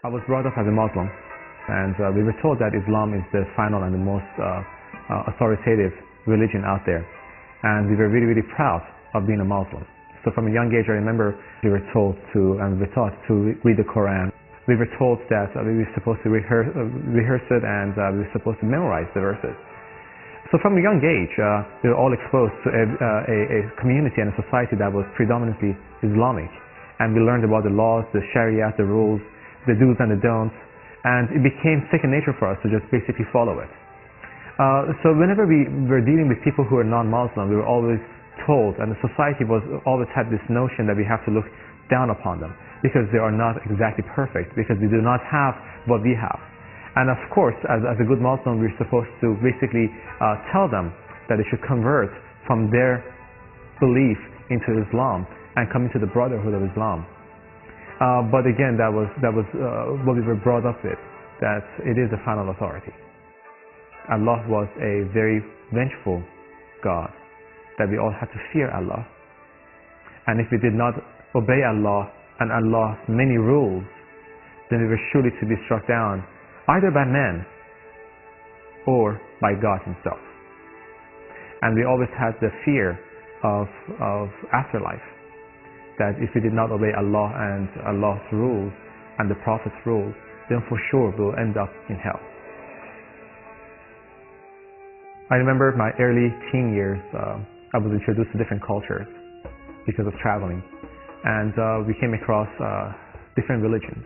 I was brought up as a Muslim, and we were told that Islam is the final and the most authoritative religion out there. And we were really, really proud of being a Muslim. So from a young age, I remember we were told to, and we were taught to read the Quran. We were told that we were supposed to rehearse it, and we were supposed to memorize the verses. So from a young age, we were all exposed to a community and a society that was predominantly Islamic. And we learned about the laws, the Sharia, the rules, the do's and the don'ts, and it became second nature for us to just basically follow it. So whenever we were dealing with people who are non-Muslim, we were always told, and the society always had this notion that we have to look down upon them because they are not exactly perfect, because they do not have what we have. And of course, as a good Muslim, we're supposed to basically tell them that they should convert from their belief into Islam and come into the brotherhood of Islam. But again, that was what we were brought up with, that it is the final authority. Allah was a very vengeful God, that we all had to fear Allah. And if we did not obey Allah and Allah's many rules, then we were surely to be struck down, either by men or by God Himself. And we always had the fear of afterlife, that if we did not obey Allah and Allah's rules and the Prophet's rules, then for sure we'll end up in hell. I remember my early teen years, I was introduced to different cultures because of traveling, and we came across different religions,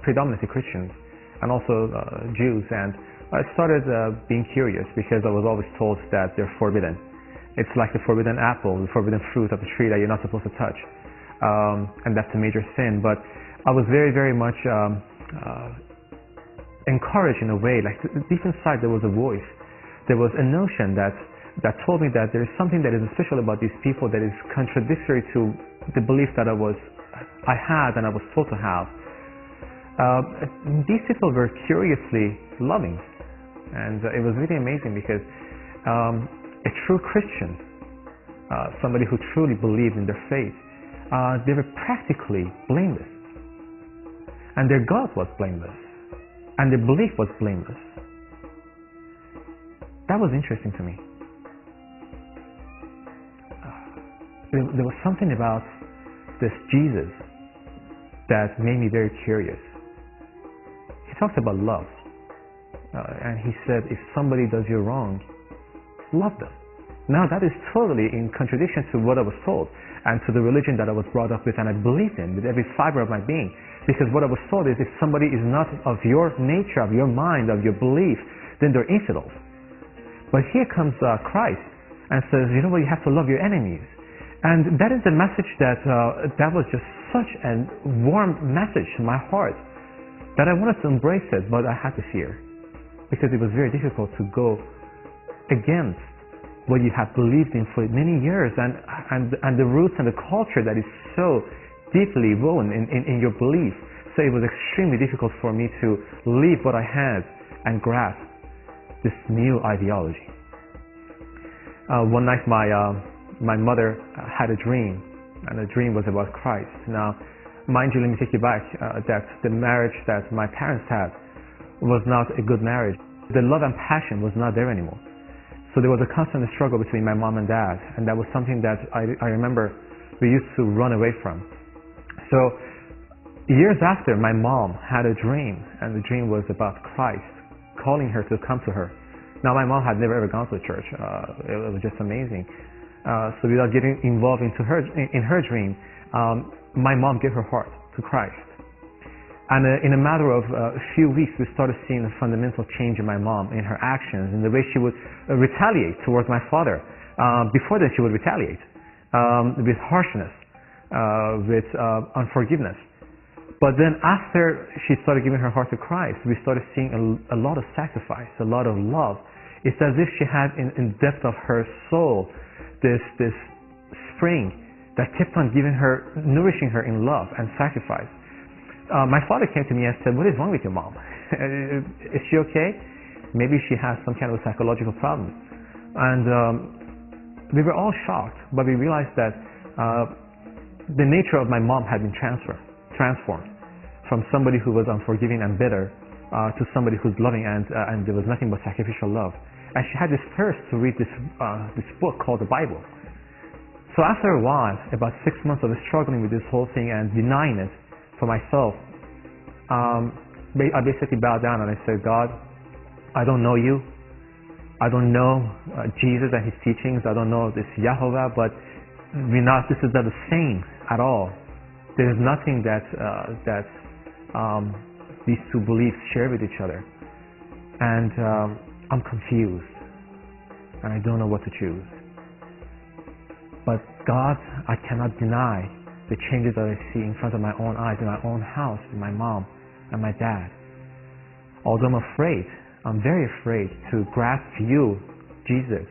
predominantly Christians, and also Jews, and I started being curious because I was always told that they're forbidden. It's like the forbidden apple, the forbidden fruit of the tree that you're not supposed to touch, and that's a major sin. But I was very, very much encouraged in a way, like deep inside there was a voice. There was a notion that told me that there is something that is special about these people that is contradictory to the belief that I had and I was told to have. These people were curiously loving, and it was really amazing because a true Christian, somebody who truly believed in their faith, they were practically blameless, and their God was blameless, and their belief was blameless. That was interesting to me. There was something about this Jesus that made me very curious. He talks about love, and he said, if somebody does you wrong, love them. Now that is totally in contradiction to what I was told and to the religion that I was brought up with and I believed in with every fiber of my being. Because what I was told is, if somebody is not of your nature, of your mind, of your belief, then they're infidels. But here comes Christ and says, you know what, you have to love your enemies. And that is the message that was just such a warm message to my heart that I wanted to embrace it, but I had to fear, because it was very difficult to go against what you have believed in for many years and the roots and the culture that is so deeply woven in your belief. So it was extremely difficult for me to leave what I had and grasp this new ideology. One night my mother had a dream, and the dream was about Christ. Now, mind you, let me take you back, that the marriage that my parents had was not a good marriage. The love and passion was not there anymore. So there was a constant struggle between my mom and dad, and that was something that I remember we used to run away from. So years after, my mom had a dream, and the dream was about Christ calling her to come to her. Now, my mom had never ever gone to a church. It was just amazing. So without getting involved in her dream, my mom gave her heart to Christ. And in a matter of a few weeks, we started seeing a fundamental change in my mom, in her actions, in the way she would retaliate towards my father. Before that, she would retaliate with harshness, with unforgiveness. But then after she started giving her heart to Christ, we started seeing a lot of sacrifice, a lot of love. It's as if she had in depth of her soul this spring that kept on nourishing her in love and sacrifice. My father came to me and said, "What is wrong with your mom? Is she okay? Maybe she has some kind of a psychological problem." And we were all shocked, but we realized that the nature of my mom had been transformed. from somebody who was unforgiving and bitter to somebody who's loving, and there was nothing but sacrificial love. And she had this thirst to read this book called the Bible. So after a while, about 6 months of struggling with this whole thing and denying it for myself, I basically bowed down and I said, God, I don't know you. I don't know Jesus and his teachings. I don't know this Jehovah, but this is not the same at all. There is nothing that these two beliefs share with each other. And I'm confused. And I don't know what to choose. But God, I cannot deny the changes that I see in front of my own eyes, in my own house, with my mom and my dad. Although I'm afraid, I'm very afraid to grasp you, Jesus.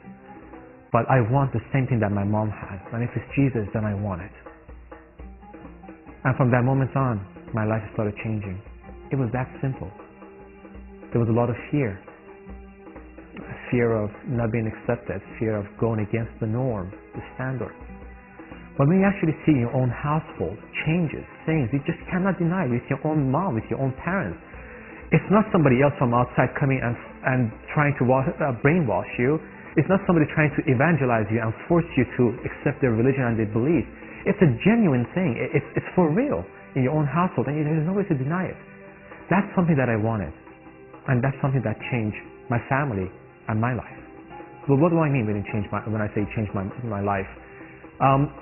But I want the same thing that my mom has. And if it's Jesus, then I want it. And from that moment on, my life started changing. It was that simple. There was a lot of fear. Fear of not being accepted, fear of going against the norm, the standard. But when you actually see your own household changes, things you just cannot deny with your own mom, with your own parents. It's not somebody else from outside coming and trying to brainwash you. It's not somebody trying to evangelize you and force you to accept their religion and their beliefs. It's a genuine thing. It's for real in your own household, and there's no way to deny it. That's something that I wanted, and that's something that changed my family and my life. But what do I mean when I say change my life?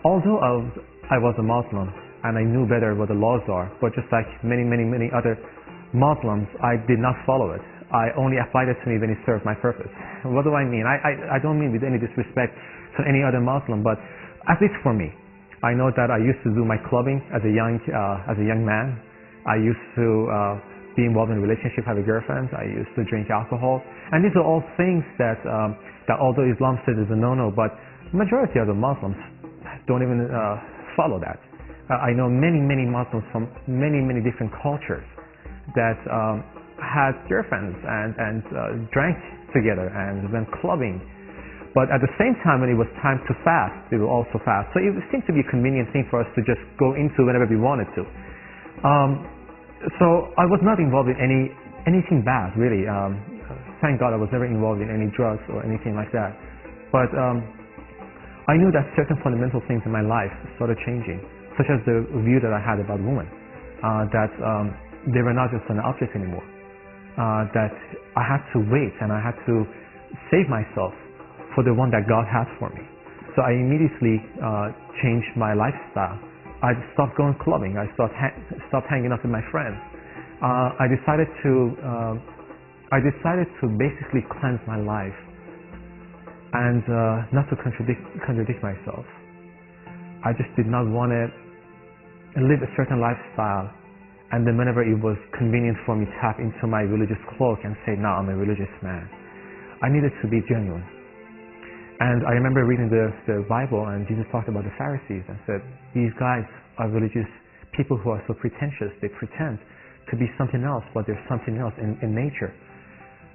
Although I was a Muslim and I knew better what the laws are, but just like many other Muslims, I did not follow it. I only applied it to me when it served my purpose. What do I mean? I don't mean with any disrespect to any other Muslim, but at least for me, I know that I used to do my clubbing as a young man. I used to be involved in a relationship, have a girlfriend. I used to drink alcohol, and these are all things that although Islam says is a no-no, but majority of the Muslims don't even follow that. I know many Muslims from many different cultures that had girlfriends and drank together and went clubbing. But at the same time, when it was time to fast, they will also fast. So it seemed to be a convenient thing for us to just go into whenever we wanted to. So I was not involved in anything bad, really. Thank God I was never involved in any drugs or anything like that. But I knew that certain fundamental things in my life started changing, such as the view that I had about women, that they were not just an object anymore, that I had to wait and I had to save myself for the one that God has for me. So I immediately changed my lifestyle. I stopped going clubbing. I stopped hanging out with my friends. I decided to basically cleanse my life and not to contradict myself. I just did not want to live a certain lifestyle, and then whenever it was convenient for me to tap into my religious cloak and say, "No, I'm a religious man." I needed to be genuine. And I remember reading the Bible, and Jesus talked about the Pharisees and said, these guys are religious people who are so pretentious. They pretend to be something else, but they're something else in nature.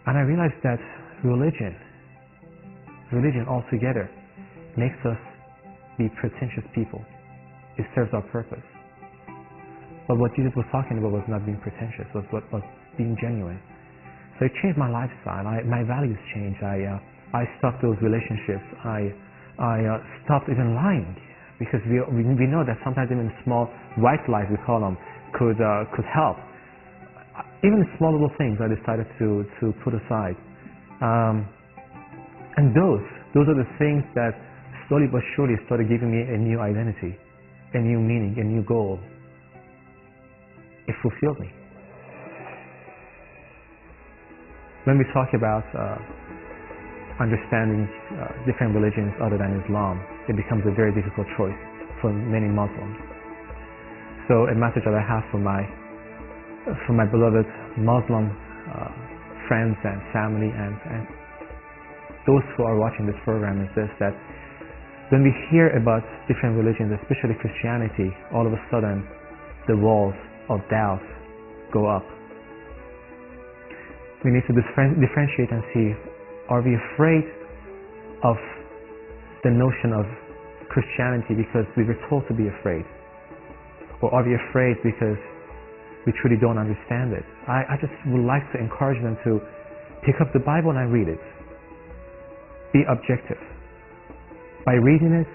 And I realized that religion altogether makes us be pretentious people. It serves our purpose. But what Jesus was talking about was not being pretentious, was being genuine. So it changed my lifestyle. My values changed. I stopped those relationships. I stopped even lying, because we know that sometimes even small white lies, we call them, could help. Even small little things I decided to put aside. And those are the things that slowly but surely started giving me a new identity, a new meaning, a new goal. It fulfilled me. When we talk about understanding different religions other than Islam, it becomes a very difficult choice for many Muslims. So a message that I have for my beloved Muslim friends and family and those who are watching this program is this: that when we hear about different religions, especially Christianity, all of a sudden the walls of doubt go up. We need to differentiate and see, are we afraid of the notion of Christianity because we were told to be afraid? Or are we afraid because we truly don't understand it. I just would like to encourage them to pick up the Bible and read it. Be objective. By reading it,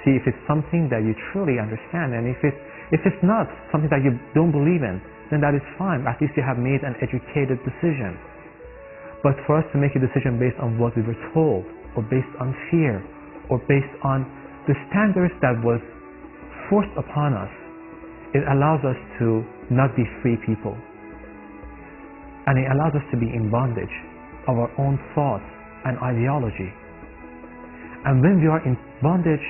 see if it's something that you truly understand, and if it's not something that you don't believe in, then that is fine. At least you have made an educated decision. But for us to make a decision based on what we were told, or based on fear, or based on the standards that was forced upon us, it allows us to not be free people. And it allows us to be in bondage of our own thoughts and ideology. And when we are in bondage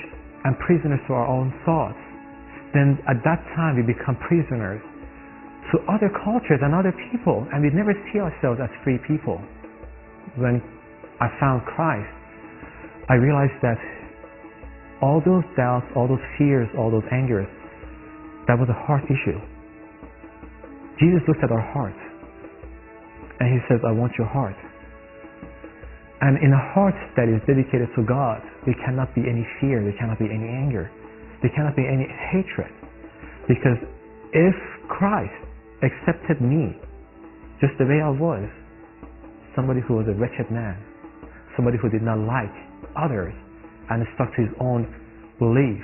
and prisoners to our own thoughts, then at that time we become prisoners to other cultures and other people, and we never see ourselves as free people. When I found Christ, I realized that all those doubts, all those fears, all those angers, that was a heart issue. Jesus looked at our hearts and He says, I want your heart. And in a heart that is dedicated to God, there cannot be any fear, there cannot be any anger, there cannot be any hatred. Because if Christ accepted me just the way I was, somebody who was a wretched man, somebody who did not like others and stuck to his own belief,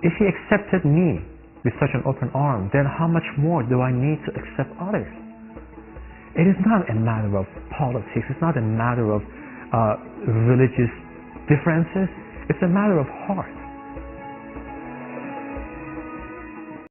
if He accepted me with such an open arm, then how much more do I need to accept others? It is not a matter of politics, it's not a matter of religious differences, it's a matter of heart.